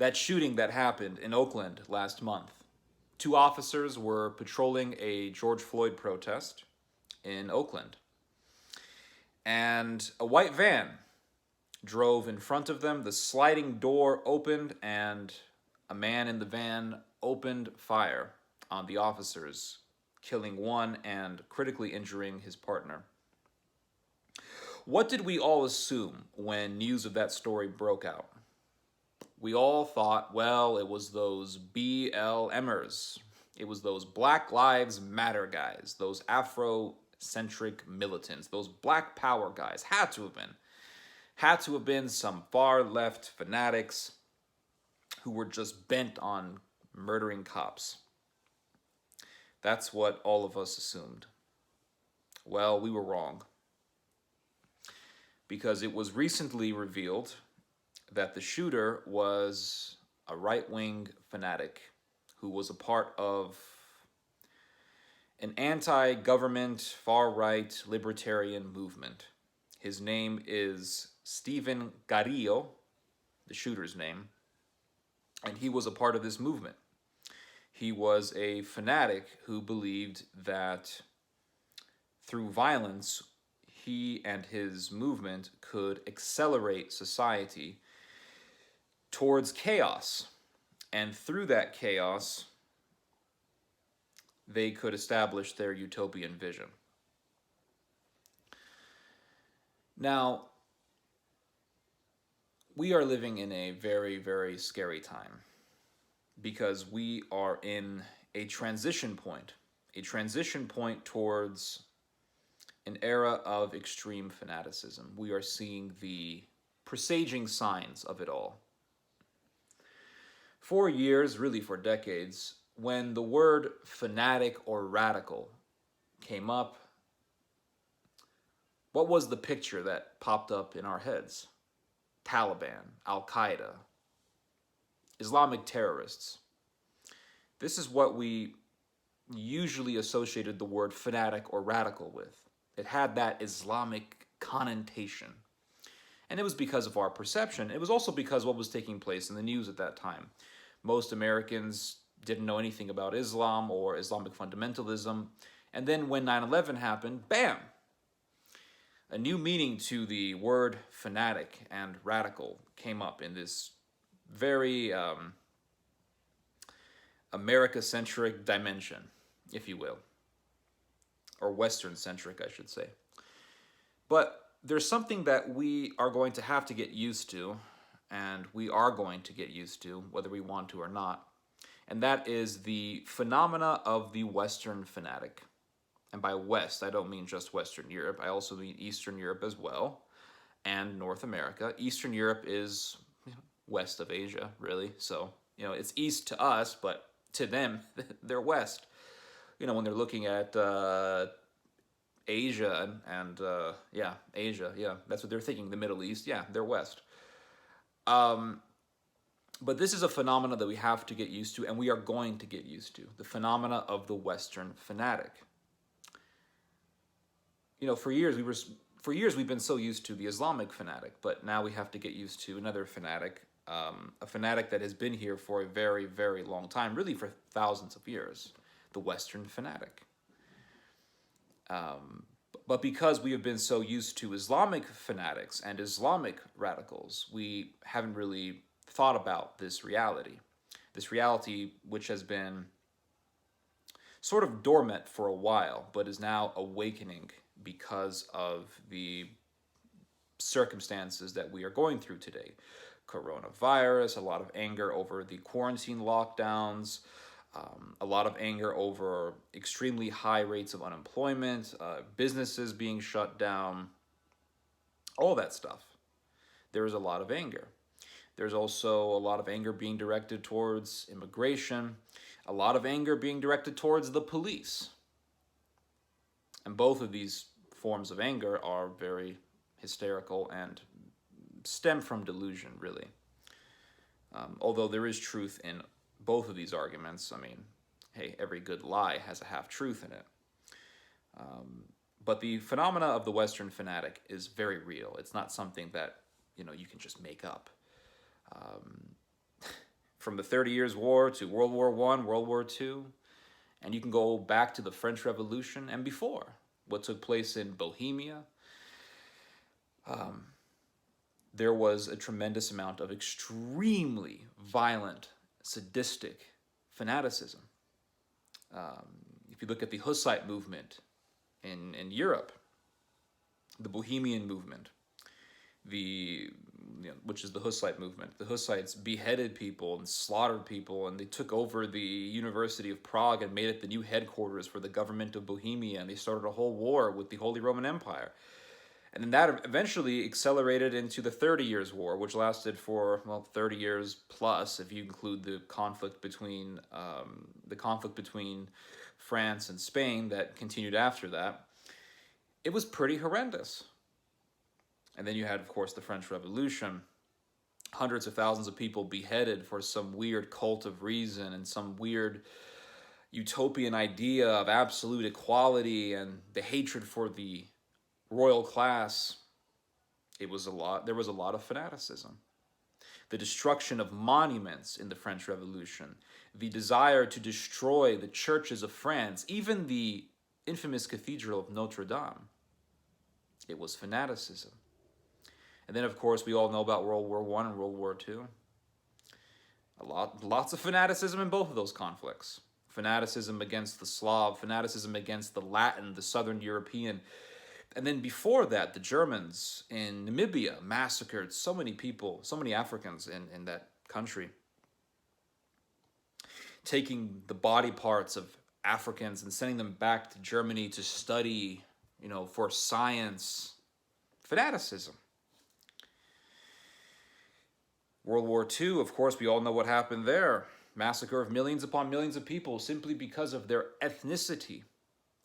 that shooting that happened in Oakland last month. Two officers were patrolling a George Floyd protest in Oakland, and a white van drove in front of them. The sliding door opened, and a man in the van opened fire on the officers, killing one and critically injuring his partner. What did we all assume when news of that story broke out? We all thought, well, it was those BLMers. It was those Black Lives Matter guys, those Afrocentric militants, those Black Power guys. Had to have been some far left fanatics who were just bent on murdering cops. That's what all of us assumed. Well, we were wrong, because it was recently revealed that the shooter was a right-wing fanatic who was a part of an anti-government, far-right libertarian movement. His name is Stephen Carrillo, the shooter's name, and he was a part of this movement. He was a fanatic who believed that through violence, he and his movement could accelerate society towards chaos. And through that chaos, they could establish their utopian vision. Now, we are living in a very, very scary time, because we are in a transition point towards an era of extreme fanaticism. We are seeing the presaging signs of it all. For years, really for decades, when the word fanatic or radical came up, what was the picture that popped up in our heads? Taliban, Al-Qaeda, Islamic terrorists. This is what we usually associated the word fanatic or radical with. It had that Islamic connotation. And it was because of our perception. It was also because of what was taking place in the news at that time. Most Americans didn't know anything about Islam or Islamic fundamentalism. And then when 9/11 happened, bam! A new meaning to the word fanatic and radical came up in this very America-centric dimension, if you will. Or Western-centric, I should say. But there's something that we are going to have to get used to, and we are going to get used to, whether we want to or not, and that is the phenomena of the Western fanatic. And by West, I don't mean just Western Europe. I also mean Eastern Europe as well, and North America. Eastern Europe is west of Asia, really. So, it's east to us, but to them, they're west. When they're looking at Asia and Asia, that's what they're thinking. The Middle East, they're west. But this is a phenomena that we have to get used to, and we are going to get used to. The phenomena of the Western fanatic. For years we've been so used to the Islamic fanatic, but now we have to get used to another fanatic, a fanatic that has been here for a very, very long time, really for thousands of years, the Western fanatic. But because we have been so used to Islamic fanatics and Islamic radicals, we haven't really thought about this reality which has been sort of dormant for a while, but is now awakening because of the circumstances that we are going through today. Coronavirus, a lot of anger over the quarantine lockdowns, a lot of anger over extremely high rates of unemployment, businesses being shut down, all that stuff. There is a lot of anger. There's also a lot of anger being directed towards immigration, a lot of anger being directed towards the police. And both of these forms of anger are very hysterical and stem from delusion, really. Although there is truth in both of these arguments. I mean, hey, every good lie has a half-truth in it. But the phenomena of the Western fanatic is very real. It's not something that, you can just make up. from the 30 Years' War to World War I, World War II, and you can go back to the French Revolution and before, what took place in Bohemia. There was a tremendous amount of extremely violent, sadistic fanaticism. If you look at the Hussite movement in Europe, the Bohemian movement, which is the Hussite movement. The Hussites beheaded people and slaughtered people, and they took over the University of Prague and made it the new headquarters for the government of Bohemia, and they started a whole war with the Holy Roman Empire. And then that eventually accelerated into the 30 Years' War, which lasted for, 30 years plus, if you include the conflict between France and Spain that continued after that. It was pretty horrendous. And then you had, of course, the French Revolution. Hundreds of thousands of people beheaded for some weird cult of reason and some weird utopian idea of absolute equality and the hatred for the royal class. There was a lot of fanaticism. The destruction of monuments in the French Revolution, the desire to destroy the churches of France, even the infamous Cathedral of Notre Dame. It was fanaticism. And then, of course, we all know about World War I and World War II. Lots of fanaticism in both of those conflicts. Fanaticism against the Slav, fanaticism against the Latin, the Southern European. And then before that, the Germans in Namibia massacred so many people, so many Africans in that country. Taking the body parts of Africans and sending them back to Germany to study, for science. Fanaticism. World War II, of course, we all know what happened there. Massacre of millions upon millions of people simply because of their ethnicity.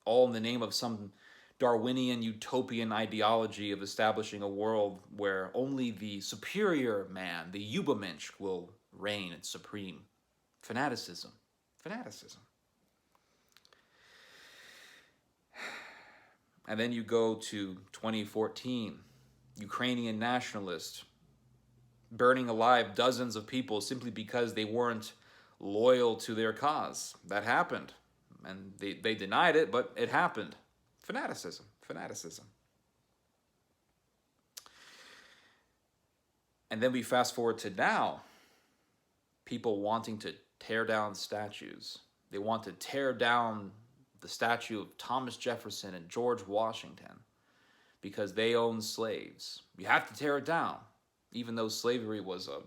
All in the name of some Darwinian utopian ideology of establishing a world where only the superior man, the Übermensch, will reign and supreme. Fanaticism. Fanaticism. And then you go to 2014, Ukrainian nationalists burning alive dozens of people simply because they weren't loyal to their cause. That happened. And they denied it, but it happened. Fanaticism. Fanaticism. And then we fast forward to now. People wanting to tear down statues. They want to tear down the statue of Thomas Jefferson and George Washington because they own slaves. You have to tear it down, even though slavery was a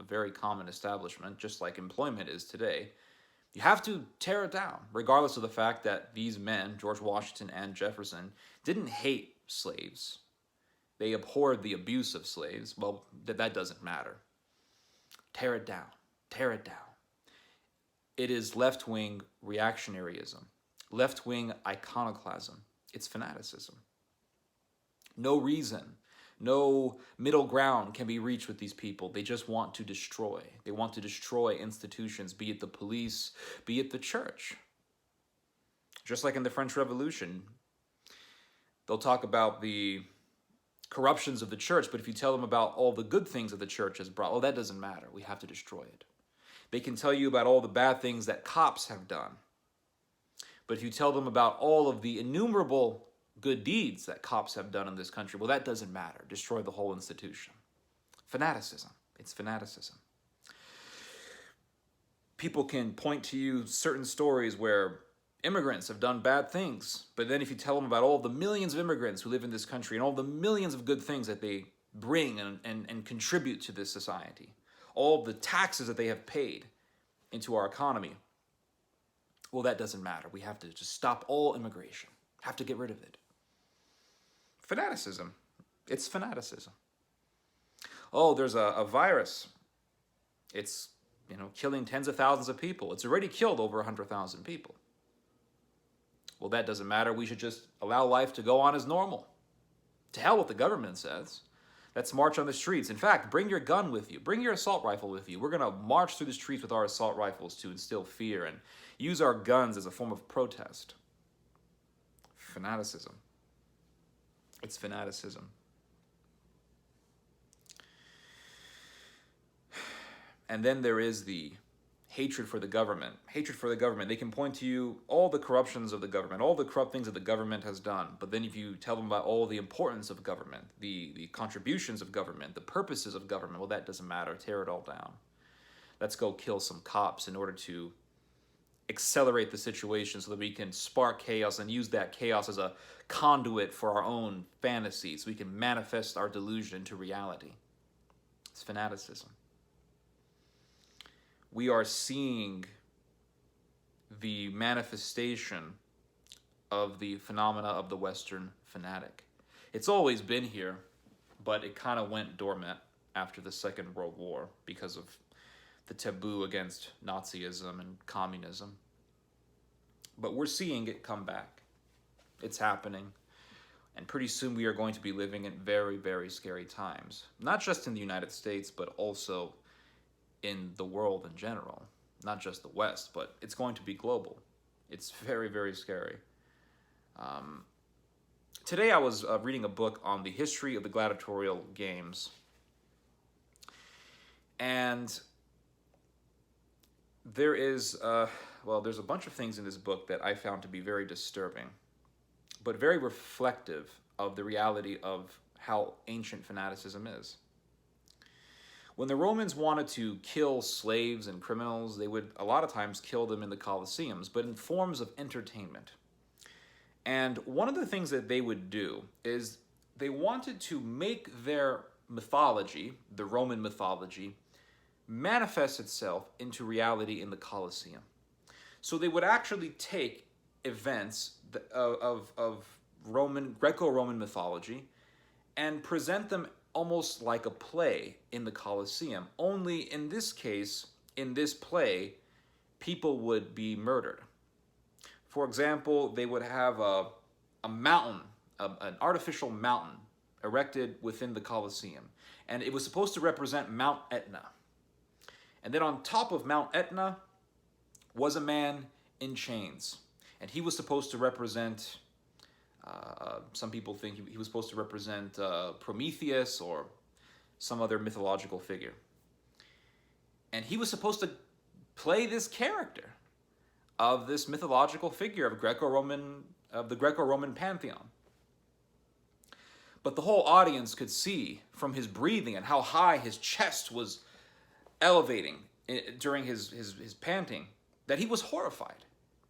very common establishment, just like employment is today. You have to tear it down, regardless of the fact that these men, George Washington and Jefferson, didn't hate slaves. They abhorred the abuse of slaves. Well, that doesn't matter. Tear it down. Tear it down. It is left-wing reactionaryism, left-wing iconoclasm. It's fanaticism. No reason, no middle ground can be reached with these people. They just want to destroy. They want to destroy institutions, be it the police, be it the church. Just like in the French Revolution, they'll talk about the corruptions of the church, but if you tell them about all the good things that the church has brought, that doesn't matter. We have to destroy it. They can tell you about all the bad things that cops have done. But if you tell them about all of the innumerable good deeds that cops have done in this country, that doesn't matter. Destroy the whole institution. Fanaticism. It's fanaticism. People can point to you certain stories where immigrants have done bad things, but then if you tell them about all the millions of immigrants who live in this country and all the millions of good things that they bring and contribute to this society, all the taxes that they have paid into our economy, that doesn't matter. We have to just stop all immigration. Have to get rid of it. Fanaticism. It's fanaticism. There's a virus. It's, killing tens of thousands of people. It's already killed over 100,000 people. That doesn't matter. We should just allow life to go on as normal. To hell with the government says. Let's march on the streets. In fact, bring your gun with you. Bring your assault rifle with you. We're going to march through the streets with our assault rifles to instill fear and use our guns as a form of protest. Fanaticism. It's fanaticism. And then there is the hatred for the government. Hatred for the government. They can point to you all the corruptions of the government, all the corrupt things that the government has done. But then if you tell them about all the importance of government, the contributions of government, the purposes of government, well, that doesn't matter. Tear it all down. Let's go kill some cops in order to accelerate the situation so that we can spark chaos and use that chaos as a conduit for our own fantasies. So we can manifest our delusion into reality. It's fanaticism. We are seeing the manifestation of the phenomena of the Western fanatic. It's always been here, but it kind of went dormant after the Second World War because of the taboo against Nazism and communism. But we're seeing it come back. It's happening. And pretty soon we are going to be living in very, very scary times. Not just in the United States, but also in the world in general. Not just the West, but it's going to be global. It's very, very scary. Today I was reading a book on the history of the gladiatorial games. And there is, there's a bunch of things in this book that I found to be very disturbing, but very reflective of the reality of how ancient fanaticism is. When the Romans wanted to kill slaves and criminals, they would a lot of times kill them in the Colosseums, but in forms of entertainment. And one of the things that they would do is they wanted to make their mythology, the Roman mythology, manifest itself into reality in the Colosseum. So they would actually take events of Greco-Roman mythology and present them almost like a play in the Colosseum. Only in this case, in this play, people would be murdered. For example, they would have a mountain, an artificial mountain erected within the Colosseum. And it was supposed to represent Mount Etna. And then on top of Mount Etna was a man in chains. And he was supposed to represent, some people think he was supposed to represent Prometheus or some other mythological figure. And he was supposed to play this character of this mythological figure of the Greco-Roman pantheon. But the whole audience could see from his breathing and how high his chest was elevating during his panting that he was horrified.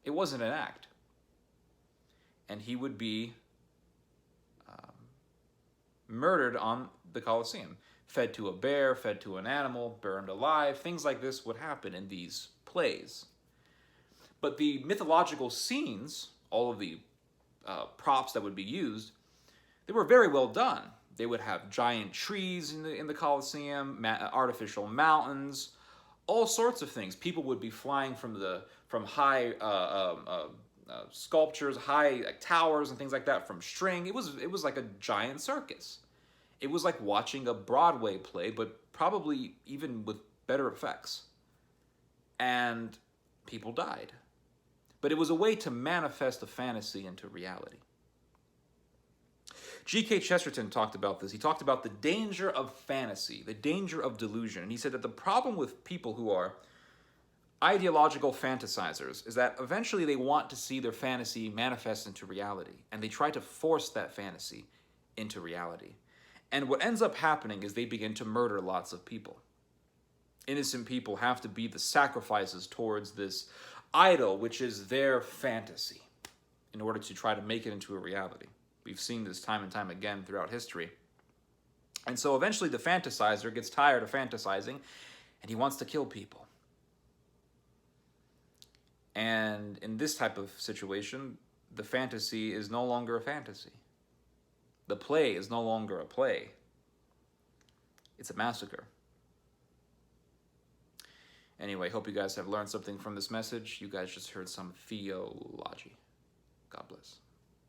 It wasn't an act. And he would be murdered on the Colosseum, fed to a bear, fed to an animal, burned alive. Things like this would happen in these plays. But the mythological scenes, all of the props that would be used, they were very well done. They would have giant trees in the Colosseum, artificial mountains, all sorts of things. People would be flying from high sculptures, high towers and things like that from string. It was like a giant circus. It was like watching a Broadway play, but probably even with better effects. And people died. But it was a way to manifest a fantasy into reality. G.K. Chesterton talked about this. He talked about the danger of fantasy, the danger of delusion. And he said that the problem with people who are ideological fantasizers is that eventually they want to see their fantasy manifest into reality. And they try to force that fantasy into reality. And what ends up happening is they begin to murder lots of people. Innocent people have to be the sacrifices towards this idol, which is their fantasy, in order to try to make it into a reality. We've seen this time and time again throughout history. And so eventually the fantasizer gets tired of fantasizing and he wants to kill people. And in this type of situation, the fantasy is no longer a fantasy. The play is no longer a play. It's a massacre. Anyway, hope you guys have learned something from this message. You guys just heard some theology. God bless.